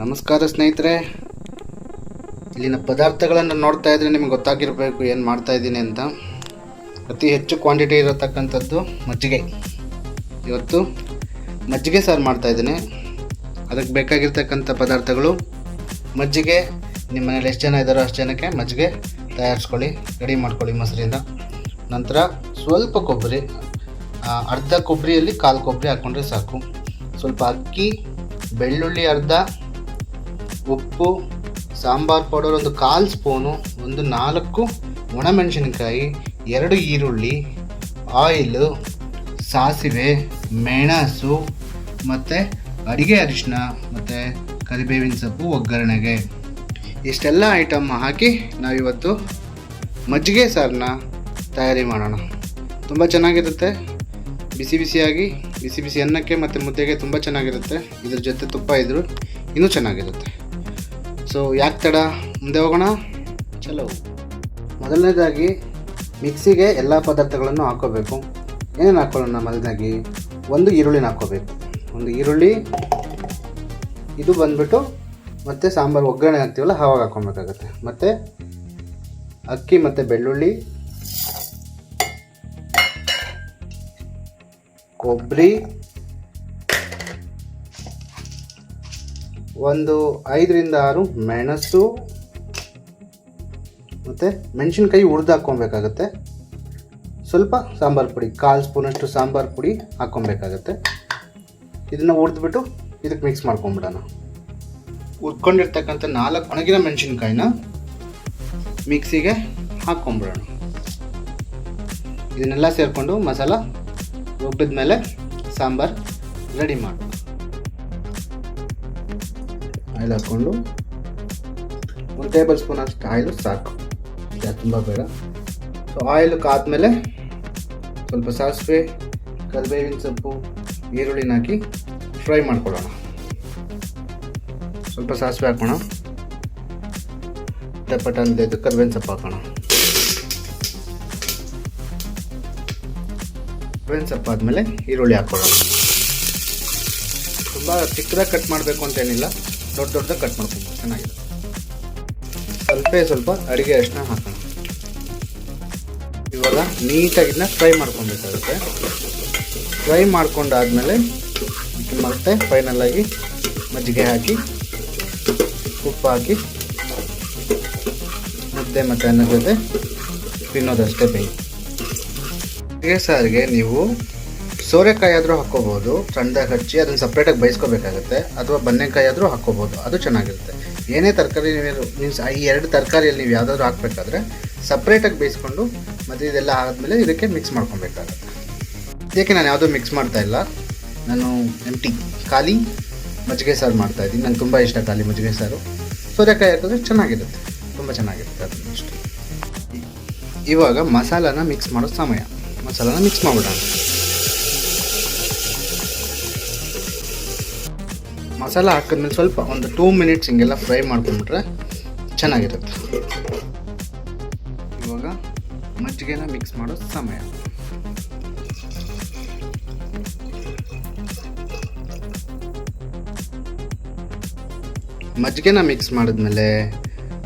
ನಮಸ್ಕಾರ ಸ್ನೇಹಿತರೆ, ಇಲ್ಲಿನ ಪದಾರ್ಥಗಳನ್ನು ನೋಡ್ತಾ ಇದ್ರೆ ನಿಮಗೆ ಗೊತ್ತಾಗಿರಬೇಕು ಏನು ಮಾಡ್ತಾ ಇದ್ದೀನಿ ಅಂತ. ಅತಿ ಹೆಚ್ಚು ಕ್ವಾಂಟಿಟಿ ಇರತಕ್ಕಂಥದ್ದು ಮಜ್ಜಿಗೆ. ಇವತ್ತು ಮಜ್ಜಿಗೆ ಸಾರು ಮಾಡ್ತಾ ಇದ್ದೀನಿ. ಅದಕ್ಕೆ ಬೇಕಾಗಿರ್ತಕ್ಕಂಥ ಪದಾರ್ಥಗಳು: ಮಜ್ಜಿಗೆ. ನಿಮ್ಮ ಮನೇಲಿ ಎಷ್ಟು ಜನ ಇದ್ದಾರೋ ಅಷ್ಟು ಜನಕ್ಕೆ ಮಜ್ಜಿಗೆ ತಯಾರಿಸ್ಕೊಳ್ಳಿ, ರೆಡಿ ಮಾಡ್ಕೊಳ್ಳಿ ಮೊಸರಿಂದ. ನಂತರ ಸ್ವಲ್ಪ ಕೊಬ್ಬರಿ, ಅರ್ಧ ಕೊಬ್ಬರಿಯಲ್ಲಿ ಕಾಲು ಕೊಬ್ಬರಿ ಹಾಕ್ಕೊಂಡ್ರೆ ಸಾಕು. ಸ್ವಲ್ಪ ಅಕ್ಕಿ, ಬೆಳ್ಳುಳ್ಳಿ ಅರ್ಧ, ಉಪ್ಪು, ಸಾಂಬಾರು ಪೌಡರ್ ಒಂದು 1/4 ಸ್ಪೂನು, ಒಂದು 4 ಒಣಮೆಣಸಿನಕಾಯಿ, 2 ಈರುಳ್ಳಿ, ಆಯಿಲು, ಸಾಸಿವೆ, ಮೆಣಸು ಮತ್ತು ಅಡಿಗೆ ಅರಿಶಿನ ಮತ್ತು ಕರಿಬೇವಿನ ಸೊಪ್ಪು ಒಗ್ಗರಣೆಗೆ. ಇಷ್ಟೆಲ್ಲ ಐಟಮ್ ಹಾಕಿ ನಾವಿವತ್ತು ಮಜ್ಜಿಗೆ ಸಾರನ್ನ ತಯಾರಿ ಮಾಡೋಣ. ತುಂಬ ಚೆನ್ನಾಗಿರುತ್ತೆ. ಬಿಸಿ ಬಿಸಿಯಾಗಿ ಬಿಸಿ ಅನ್ನಕ್ಕೆ ಮತ್ತು ಮುದ್ದೆಗೆ ತುಂಬ ಚೆನ್ನಾಗಿರುತ್ತೆ. ಇದ್ರ ಜೊತೆ ತುಪ್ಪ ಇದ್ದರೂ ಇನ್ನೂ ಚೆನ್ನಾಗಿರುತ್ತೆ. ಸೊ ಯಾಕೆ ತಡ, ಮುಂದೆ ಹೋಗೋಣ. ಚಲೋ. ಮೊದಲನೇದಾಗಿ ಮಿಕ್ಸಿಗೆ ಎಲ್ಲ ಪದಾರ್ಥಗಳನ್ನು ಹಾಕ್ಕೋಬೇಕು. ಏನೇನು ಹಾಕ್ಕೊಳ್ಳೋಣ? ಮೊದಲನೇದಾಗಿ ಒಂದು ಈರುಳ್ಳಿನ ಹಾಕ್ಕೋಬೇಕು. ಒಂದು ಈರುಳ್ಳಿ, ಇದು ಬಂದ್ಬಿಟ್ಟು ಮತ್ತು ಸಾಂಬಾರು ಒಗ್ಗರಣೆ ಹಾಕ್ತೀವಲ್ಲ ಆವಾಗ ಹಾಕ್ಕೊಬೇಕಾಗತ್ತೆ. ಮತ್ತು ಅಕ್ಕಿ ಮತ್ತು ಬೆಳ್ಳುಳ್ಳಿ, ಕೊಬ್ಬರಿ, ಒಂದು 5ರಿಂದ 6 ಮೆಣಸು ಮತ್ತು ಮೆಣಸಿನ್ಕಾಯಿ ಹುರಿದು ಹಾಕ್ಕೊಬೇಕಾಗತ್ತೆ. ಸ್ವಲ್ಪ ಸಾಂಬಾರು ಪುಡಿ, 1/4 ಸ್ಪೂನಷ್ಟು ಸಾಂಬಾರು ಪುಡಿ ಹಾಕ್ಕೊಬೇಕಾಗತ್ತೆ. ಇದನ್ನು ಹುರಿದ್ಬಿಟ್ಟು ಇದಕ್ಕೆ ಮಿಕ್ಸ್ ಮಾಡ್ಕೊಂಬಿಡೋಣ. ಹುರ್ಕೊಂಡಿರ್ತಕ್ಕಂಥ 4 ಒಣಗಿನ ಮೆಣಸಿನ್ಕಾಯಿನ ಮಿಕ್ಸಿಗೆ ಹಾಕ್ಕೊಂಬಿಡೋಣ. ಇದನ್ನೆಲ್ಲ ಸೇರಿಕೊಂಡು ಮಸಾಲ ರುಬ್ಬಿದ ಮೇಲೆ ಸಾಂಬಾರು ರೆಡಿ ಮಾಡೋಣ. ಆಯಿಲ್ ಹಾಕ್ಕೊಂಡು 1 ಟೇಬಲ್ ಸ್ಪೂನ್ ಅಷ್ಟು ಆಯಿಲು ಸಾಕು, ತುಂಬ ಬೇಡ. ಸೊ ಆಯಿಲು ಕಾದ್ಮೇಲೆ ಸ್ವಲ್ಪ ಸಾಸಿವೆ, ಕರಿಬೇವಿನ ಸೊಪ್ಪು, ಈರುಳ್ಳಿನ ಹಾಕಿ ಫ್ರೈ ಮಾಡ್ಕೊಳ್ಳೋಣ. ಸ್ವಲ್ಪ ಸಾಸಿವೆ ಹಾಕೋಣ, ಟಪಟ ಅಂದಿದ್ದು ಕರಿಬೇವಿನ ಸೊಪ್ಪು ಹಾಕೋಣ. ಕರಿಬೇವಿನ ಸೊಪ್ಪು ಆದಮೇಲೆ ಈರುಳ್ಳಿ ಹಾಕ್ಕೊಳ್ಳೋಣ. ತುಂಬ ಚಿಕ್ಕದಾಗಿ ಕಟ್ ಮಾಡಬೇಕು ಅಂತೇನಿಲ್ಲ, ದೊಡ್ಡದಾಗಿ ಕಟ್ ಮಾಡ್ಕೊಂಡು ಚೆನ್ನಾಗಿದೆ. ಸ್ವಲ್ಪ ಅಡುಗೆ ಅರಿಶಿನ ಹಾಕೋಣ. ಇವಾಗ ನೀಟಾಗಿ ಇದನ್ನ ಫ್ರೈ ಮಾಡ್ಕೊಬೇಕಾಗುತ್ತೆ. ಫ್ರೈ ಮಾಡ್ಕೊಂಡಾದ್ಮೇಲೆ ಮತ್ತೆ ಫೈನಲಾಗಿ ಮಜ್ಜಿಗೆ ಹಾಕಿ, ಉಪ್ಪು ಹಾಕಿ, ಮುದ್ದೆ ಮತ್ತು ಅನ್ನ ಜೊತೆ ತಿನ್ನೋದಷ್ಟೇ ಬೇಯಿ. ಮಜ್ಜಿಗೆ ಸಾರಿಗೆ ನೀವು ಸೋರೆಕಾಯಿ ಆದರೂ ಹಾಕ್ಕೋಬೋದು, ಸಣ್ಣದಾಗಿ ಹಚ್ಚಿ ಅದನ್ನು ಸಪ್ರೇಟಾಗಿ ಬೇಯಿಸ್ಕೋಬೇಕಾಗುತ್ತೆ. ಅಥವಾ ಬದನೆಕಾಯಿ ಆದರೂ ಹಾಕ್ಕೋಬೋದು, ಅದು ಚೆನ್ನಾಗಿರುತ್ತೆ. ಏನೇ ತರಕಾರಿ ಮೀನ್ಸ್ ಈ 2 ತರಕಾರಿಯಲ್ಲಿ ನೀವು ಯಾವುದಾದ್ರೂ ಹಾಕಬೇಕಾದ್ರೆ ಸಪ್ರೇಟಾಗಿ ಬೇಯಿಸ್ಕೊಂಡು ಮತ್ತು ಇದೆಲ್ಲ ಆದಮೇಲೆ ಇದಕ್ಕೆ ಮಿಕ್ಸ್ ಮಾಡ್ಕೊಬೇಕಾಗುತ್ತೆ. ಇದಕ್ಕೆ ನಾನು ಯಾವುದೂ ಮಿಕ್ಸ್ ಮಾಡ್ತಾಯಿಲ್ಲ, ನಾನು ಖಾಲಿ ಮಜ್ಜಿಗೆ ಸಾರು ಮಾಡ್ತಾಯಿದ್ದೀನಿ. ನಂಗೆ ತುಂಬ ಇಷ್ಟ ಖಾಲಿ ಮಜ್ಜಿಗೆ ಸಾರು. ಸೋರೆಕಾಯಿ ಹಾಕಿದ್ರೆ ಚೆನ್ನಾಗಿರುತ್ತೆ, ತುಂಬ ಚೆನ್ನಾಗಿರುತ್ತೆ. ಅದನ್ನು ಅಷ್ಟೇ. ಇವಾಗ ಮಸಾಲಾನ ಮಿಕ್ಸ್ ಮಾಡೋ ಸಮಯ. ಮಸಾಲಾನ ಮಿಕ್ಸ್ ಮಾಡಿಬಿಡೋಣ. ಮಸಾಲ ಹಾಕಿದ್ಮೇಲೆ ಸ್ವಲ್ಪ ಒಂದು 2 ಮಿನಿಟ್ಸ್ ಹಿಂಗೆಲ್ಲ ಫ್ರೈ ಮಾಡ್ಕೊಂಡ್ಬಿಟ್ರೆ ಚೆನ್ನಾಗಿರುತ್ತೆ. ಇವಾಗ ಮಜ್ಜಿಗೆನ ಮಿಕ್ಸ್ ಮಾಡೋ ಸಮಯ. ಮಜ್ಜಿಗೆನ ಮಿಕ್ಸ್ ಮಾಡಿದ್ಮೇಲೆ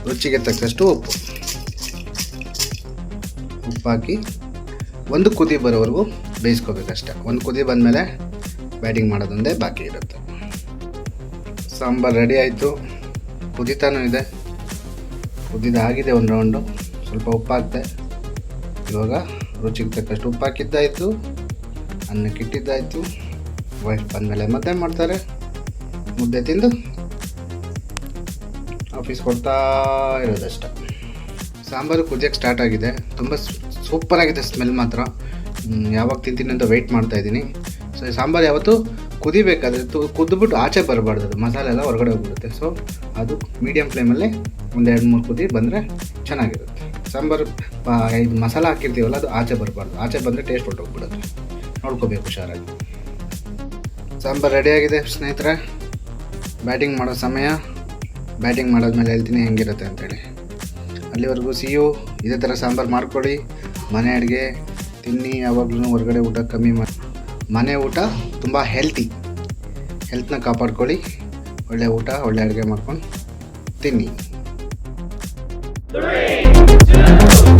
ರುಚಿಗೆ ತಕ್ಕಷ್ಟು ಉಪ್ಪು ಹಾಕಿ ಒಂದು ಕುದಿ ಬರೋವರೆಗೂ ಬೇಯಿಸ್ಕೋಬೇಕಷ್ಟೆ. ಒಂದು ಕುದಿ ಬಂದಮೇಲೆ ಬ್ಯಾಟಿಂಗ್ ಮಾಡೋದೊಂದೇ ಬಾಕಿ ಇರುತ್ತೆ. ಸಾಂಬಾರು ರೆಡಿ ಆಯಿತು, ಕುದಿತಾನೂ ಇದೆ, ಕುದಿದಾಗಿದೆ ಒಂದು ರೌಂಡು. ಸ್ವಲ್ಪ ಉಪ್ಪು ಹಾಕಿದೆ. ಇವಾಗ ರುಚಿಗೆ ತಕ್ಕಷ್ಟು ಉಪ್ಪು ಹಾಕಿದ್ದಾಯಿತು, ಅನ್ನಕ್ಕೆ ಇಟ್ಟಿದ್ದಾಯಿತು. ವೈಫ್ ಬಂದಮೇಲೆ ಮತ್ತೆ ಮಾಡ್ತಾರೆ, ಮುದ್ದೆ ತಿಂದು ಆಫೀಸ್ ಕೊಡ್ತಾ ಇರೋದಷ್ಟೆ. ಸಾಂಬಾರು ಕುದಿಯೋಕ್ಕೆ ಸ್ಟಾರ್ಟ್ ಆಗಿದೆ. ತುಂಬ ಸೂಪರಾಗಿದೆ ಸ್ಮೆಲ್ ಮಾತ್ರ. ಯಾವಾಗ ತಿಂತೀನಿ ಅಂತ ವೆಯ್ಟ್ ಮಾಡ್ತಾಯಿದ್ದೀನಿ. ಸೊ ಸಾಂಬಾರು ಯಾವತ್ತೂ ಕುದಿಬೇಕಾದ್ರೆ ಕುದ್ದುಬಿಟ್ಟು ಆಚೆ ಬರಬಾರ್ದು, ಅದು ಮಸಾಲೆ ಎಲ್ಲ ಹೊರಗಡೆ ಹೋಗ್ಬಿಡುತ್ತೆ. ಸೊ ಅದು ಮೀಡಿಯಮ್ ಫ್ಲೇಮಲ್ಲಿ ಒಂದು 2-3 ಕುದಿ ಬಂದರೆ ಚೆನ್ನಾಗಿರುತ್ತೆ. ಸಾಂಬಾರು ಇದು ಮಸಾಲ ಹಾಕಿರ್ತೀವಲ್ಲ, ಅದು ಆಚೆ ಬರಬಾರ್ದು. ಆಚೆ ಬಂದರೆ ಟೇಸ್ಟ್ ಹೊರಟೋಗ್ಬಿಡುತ್ತೆ, ನೋಡ್ಕೋಬೇಕು ಹುಷಾರಾಗಿ. ಸಾಂಬಾರು ರೆಡಿಯಾಗಿದೆ ಸ್ನೇಹಿತರೆ. ಬ್ಯಾಟಿಂಗ್ ಮಾಡೋ ಸಮಯ. ಬ್ಯಾಟಿಂಗ್ ಮಾಡೋದ್ಮೇಲೆ ಹೇಳ್ತೀನಿ ಹೆಂಗಿರುತ್ತೆ ಅಂತೇಳಿ. ಅಲ್ಲಿವರೆಗೂ ಇದೇ ಥರ ಸಾಂಬಾರು ಮಾಡ್ಕೊಳ್ಳಿ. ಮನೆ ಅಡುಗೆ ತಿನ್ನಿ, ಯಾವಾಗಲೂ ಹೊರಗಡೆ ಊಟ ಕಮ್ಮಿ ಮಾಡಿ. ಮನೆ ಊಟ ತುಂಬ ಹೆಲ್ತ್ನ ಕಾಪಾಡ್ಕೊಳ್ಳಿ. ಒಳ್ಳೆ ಊಟ, ಒಳ್ಳೆ ಅಡುಗೆ ಮಾಡ್ಕೊಂಡು ತಿನ್ನಿ. 3, 2